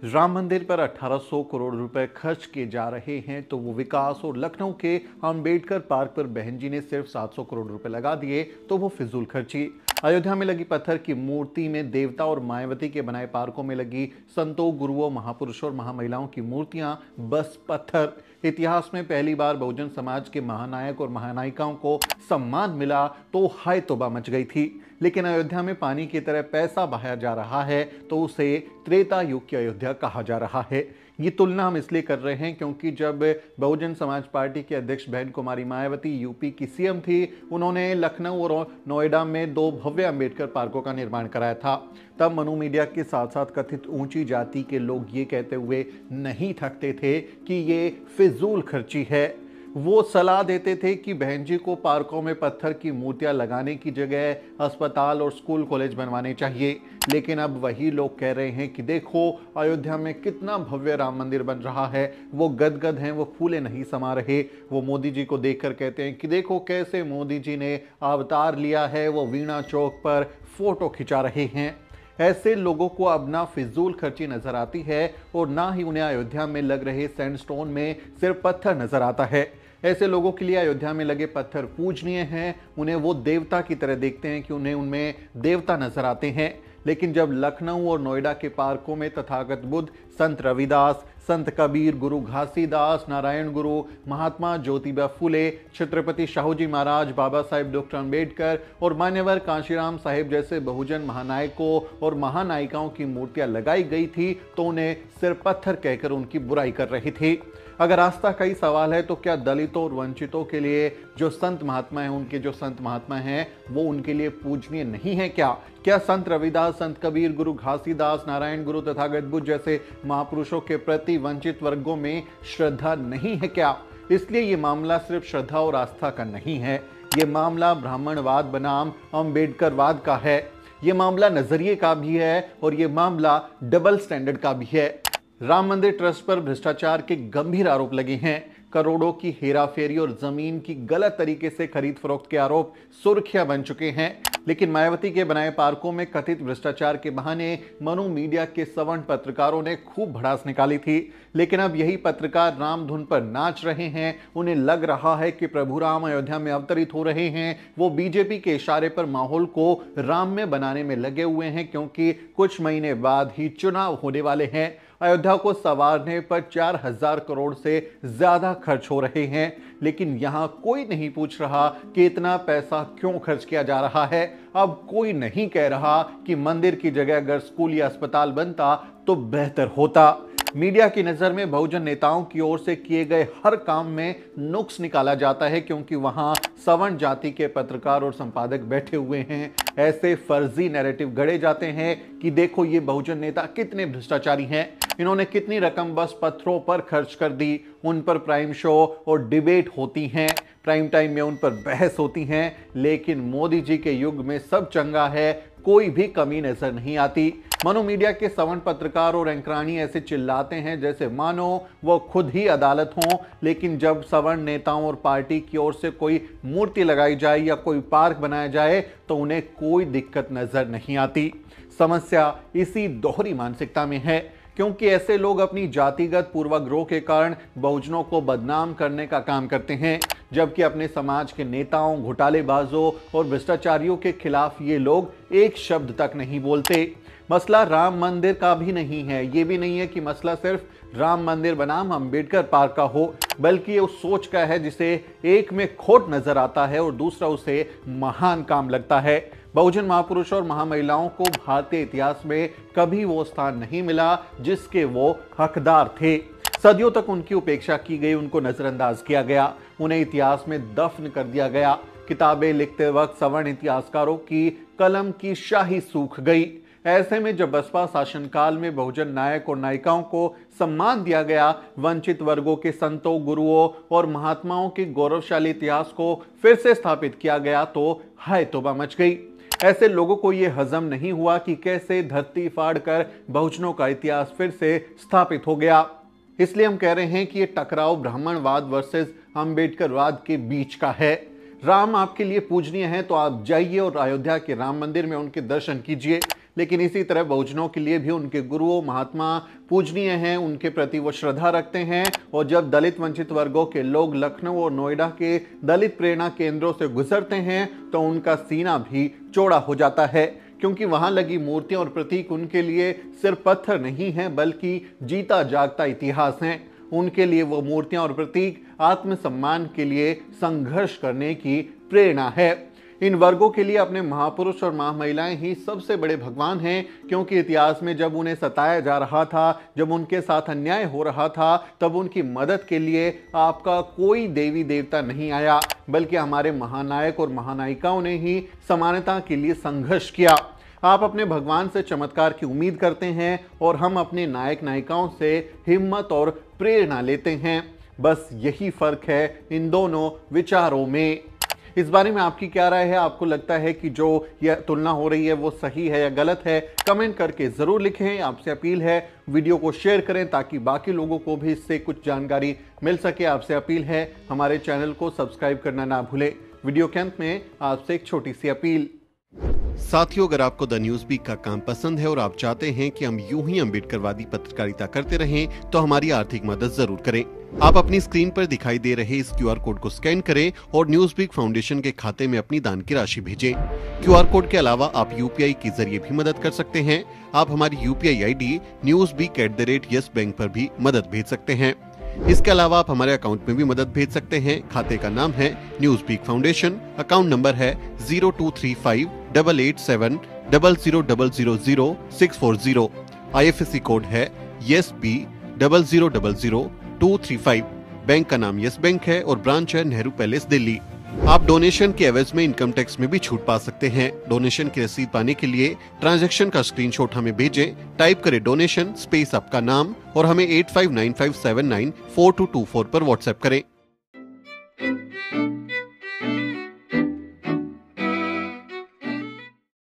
राम मंदिर पर 1800 करोड़ रुपए खर्च किए जा रहे हैं तो वो विकास, और लखनऊ के अंबेडकर पार्क पर बहन जी ने सिर्फ 700 करोड़ रुपए लगा दिए तो वो फिजूल खर्ची। अयोध्या में लगी पत्थर की मूर्ति में देवता और मायावती के बनाए पार्कों में लगी संतों, गुरुओं, महापुरुषों और महामहिलाओं की मूर्तियां बस पत्थर। इतिहास में पहली बार बहुजन समाज के महानायक और महानायिकाओं को सम्मान मिला तो हाय तौबा मच गई थी। लेकिन अयोध्या में पानी की तरह पैसा बहाया जा रहा है तो उसे त्रेता युग की अयोध्या कहा जा रहा है। ये तुलना हम इसलिए कर रहे हैं क्योंकि जब बहुजन समाज पार्टी के अध्यक्ष बहन कुमारी मायावती यूपी की सीएम थी, उन्होंने लखनऊ और नोएडा में 2 भव्य अंबेडकर पार्कों का निर्माण कराया था। तब मनु मीडिया के साथ साथ कथित ऊंची जाति के लोग ये कहते हुए नहीं थकते थे कि ये फिजूल खर्ची है। वो सलाह देते थे कि बहन जी को पार्कों में पत्थर की मूर्तियां लगाने की जगह अस्पताल और स्कूल कॉलेज बनवाने चाहिए। लेकिन अब वही लोग कह रहे हैं कि देखो अयोध्या में कितना भव्य राम मंदिर बन रहा है, वो गदगद हैं, वो फूले नहीं समा रहे। वो मोदी जी को देखकर कहते हैं कि देखो कैसे मोदी जी ने अवतार लिया है, वो वीणा चौक पर फोटो खिंचा रहे हैं। ऐसे लोगों को अब ना फिजूल खर्ची नजर आती है और ना ही उन्हें अयोध्या में लग रहे सैंडस्टोन में सिर्फ पत्थर नजर आता है। ऐसे लोगों के लिए अयोध्या में लगे पत्थर पूजनीय हैं, उन्हें वो देवता की तरह देखते हैं कि उन्हें उनमें देवता नजर आते हैं। लेकिन जब लखनऊ और नोएडा के पार्कों में तथागत बुद्ध, संत रविदास, संत कबीर, गुरु घासीदास, नारायण गुरु, महात्मा ज्योतिबा फुले, छत्रपति शाहूजी महाराज, बाबा साहेब डॉक्टर अंबेडकर और मान्यवर कांशीराम साहेब जैसे बहुजन महानायकों और महानायिकाओं की मूर्तियां लगाई गई थी तो उन्हें सिर्फ पत्थर कहकर उनकी बुराई कर रही थी। अगर आस्था का ही सवाल है तो क्या दलितों और वंचितों के लिए जो संत महात्मा हैं, उनके जो संत महात्मा हैं वो उनके लिए पूजनीय नहीं है क्या? क्या संत रविदास, संत कबीर, गुरु घासीदास, नारायण गुरु, तथागत बुद्ध जैसे महापुरुषों के प्रति वंचित वर्गों में श्रद्धा नहीं है क्या? इसलिए ये मामला सिर्फ श्रद्धा और आस्था का नहीं है, ये मामला ब्राह्मणवाद बनाम अम्बेडकरवाद का है। ये मामला नजरिए का भी है और ये मामला डबल स्टैंडर्ड का भी है। राम मंदिर ट्रस्ट पर भ्रष्टाचार के गंभीर आरोप लगे हैं। करोड़ों की हेराफेरी और जमीन की गलत तरीके से खरीद फरोख्त के आरोप सुर्खियां बन चुके हैं। लेकिन मायावती के बनाए पार्कों में कथित भ्रष्टाचार के बहाने मनु मीडिया के सवर्ण पत्रकारों ने खूब भड़ास निकाली थी। लेकिन अब यही पत्रकार राम धुन पर नाच रहे हैं। उन्हें लग रहा है कि प्रभु राम अयोध्या में अवतरित हो रहे हैं। वो बीजेपी के इशारे पर माहौल को राम में बनाने में लगे हुए हैं क्योंकि कुछ महीने बाद ही चुनाव होने वाले हैं। अयोध्या को संवारने पर 4000 करोड़ से ज्यादा खर्च हो रहे हैं। लेकिन यहां कोई नहीं पूछ रहा कि इतना पैसा क्यों खर्च किया जा रहा है। अब कोई नहीं कह रहा कि मंदिर की जगह अगर स्कूल या अस्पताल बनता तो बेहतर होता। मीडिया की नजर में बहुजन नेताओं की ओर से किए गए हर काम में नुक्स निकाला जाता है क्योंकि वहां सवर्ण जाति के पत्रकार और संपादक बैठे हुए हैं। ऐसे फर्जी नैरेटिव गढ़े जाते हैं कि देखो ये बहुजन नेता कितने भ्रष्टाचारी हैं, इन्होंने कितनी रकम बस पत्थरों पर खर्च कर दी। उन पर प्राइम शो और डिबेट होती हैं, प्राइम टाइम में उन पर बहस होती हैं। लेकिन मोदी जी के युग में सब चंगा है, कोई भी कमी नजर नहीं आती। मनु मीडिया के सवर्ण पत्रकार और एंकरानी ऐसे चिल्लाते हैं जैसे मानो वो खुद ही अदालत हों। लेकिन जब सवर्ण नेताओं और पार्टी की ओर से कोई मूर्ति लगाई जाए या कोई पार्क बनाया जाए तो उन्हें कोई दिक्कत नजर नहीं आती। समस्या इसी दोहरी मानसिकता में है क्योंकि ऐसे लोग अपनी जातिगत पूर्वाग्रह के कारण बहुजनों को बदनाम करने का काम करते हैं, जबकि अपने समाज के नेताओं, घोटालेबाजों और भ्रष्टाचारियों के खिलाफ ये लोग एक शब्द तक नहीं बोलते। मसला राम मंदिर का भी नहीं है, ये भी नहीं है कि मसला सिर्फ राम मंदिर बनाम अंबेडकर पार्क का हो, बल्कि ये उस सोच का है जिसे एक में खोट नजर आता है और दूसरा उसे महान काम लगता है। बहुजन महापुरुषों और महामहिलाओं को भारतीय इतिहास में कभी वो स्थान नहीं मिला जिसके वो हकदार थे। सदियों तक उनकी उपेक्षा की गई, उनको नजरअंदाज किया गया, उन्हें इतिहास में दफन कर दिया गया। किताबें लिखते वक्त सवर्ण इतिहासकारों की कलम की शाही सूख गई। ऐसे में जब बसपा शासनकाल में बहुजन नायक और नायिकाओं को सम्मान दिया गया, वंचित वर्गों के संतों, गुरुओं और महात्माओं के गौरवशाली इतिहास को फिर से स्थापित किया गया तो हाय तौबा मच गई। ऐसे लोगों को यह हजम नहीं हुआ कि कैसे धरती फाड़कर बहुजनों का इतिहास फिर से स्थापित हो गया। इसलिए हम कह रहे हैं कि यह टकराव ब्राह्मणवाद वर्सेस अंबेडकरवाद के बीच का है। राम आपके लिए पूजनीय है तो आप जाइए और अयोध्या के राम मंदिर में उनके दर्शन कीजिए। लेकिन इसी तरह बहुजनों के लिए भी उनके गुरुओं महात्मा पूजनीय हैं, उनके प्रति वो श्रद्धा रखते हैं। और जब दलित वंचित वर्गों के लोग लखनऊ और नोएडा के दलित प्रेरणा केंद्रों से गुजरते हैं तो उनका सीना भी चौड़ा हो जाता है, क्योंकि वहां लगी मूर्तियां और प्रतीक उनके लिए सिर्फ पत्थर नहीं हैं बल्कि जीता जागता इतिहास हैं। उनके लिए वो मूर्तियां और प्रतीक आत्मसम्मान के लिए संघर्ष करने की प्रेरणा है। इन वर्गों के लिए अपने महापुरुष और महामहिलाएं ही सबसे बड़े भगवान हैं, क्योंकि इतिहास में जब उन्हें सताया जा रहा था, जब उनके साथ अन्याय हो रहा था, तब उनकी मदद के लिए आपका कोई देवी देवता नहीं आया, बल्कि हमारे महानायक और महानायिकाओं ने ही समानता के लिए संघर्ष किया। आप अपने भगवान से चमत्कार की उम्मीद करते हैं और हम अपने नायक नायिकाओं से हिम्मत और प्रेरणा लेते हैं। बस यही फर्क है इन दोनों विचारों में। इस बारे में आपकी क्या राय है? आपको लगता है कि जो यह तुलना हो रही है वो सही है या गलत है? कमेंट करके जरूर लिखें। आपसे अपील है वीडियो को शेयर करें ताकि बाकी लोगों को भी इससे कुछ जानकारी मिल सके। आपसे अपील है हमारे चैनल को सब्सक्राइब करना ना भूलें। वीडियो के अंत में आपसे एक छोटी सी अपील। साथियों, अगर आपको द न्यूज वीक का काम पसंद है और आप चाहते हैं कि हम यूं ही अम्बेडकरवादी पत्रकारिता करते रहें, तो हमारी आर्थिक मदद जरूर करें। आप अपनी स्क्रीन पर दिखाई दे रहे इस क्यूआर कोड को स्कैन करें और न्यूज वीक फाउंडेशन के खाते में अपनी दान की राशि भेजें। क्यूआर कोड के अलावा आप यूपीआई के जरिए भी मदद कर सकते हैं। आप हमारी यूपीआई आईडी newsweek@yes बैंक पर भी मदद भेज सकते हैं। इसके अलावा आप हमारे अकाउंट में भी मदद भेज सकते हैं। खाते का नाम है news week foundation, account number है 02358800000640। IFSC कोड है YesB000235। बैंक का नाम यस बैंक है और ब्रांच है नेहरू पैलेस, दिल्ली। आप डोनेशन के एवज में इनकम टैक्स में भी छूट पा सकते हैं। डोनेशन की रसीद पाने के लिए ट्रांजैक्शन का स्क्रीनशॉट हमें भेजें। टाइप करें डोनेशन स्पेस आपका नाम और हमें 8595794224 पर व्हाट्सएप करें।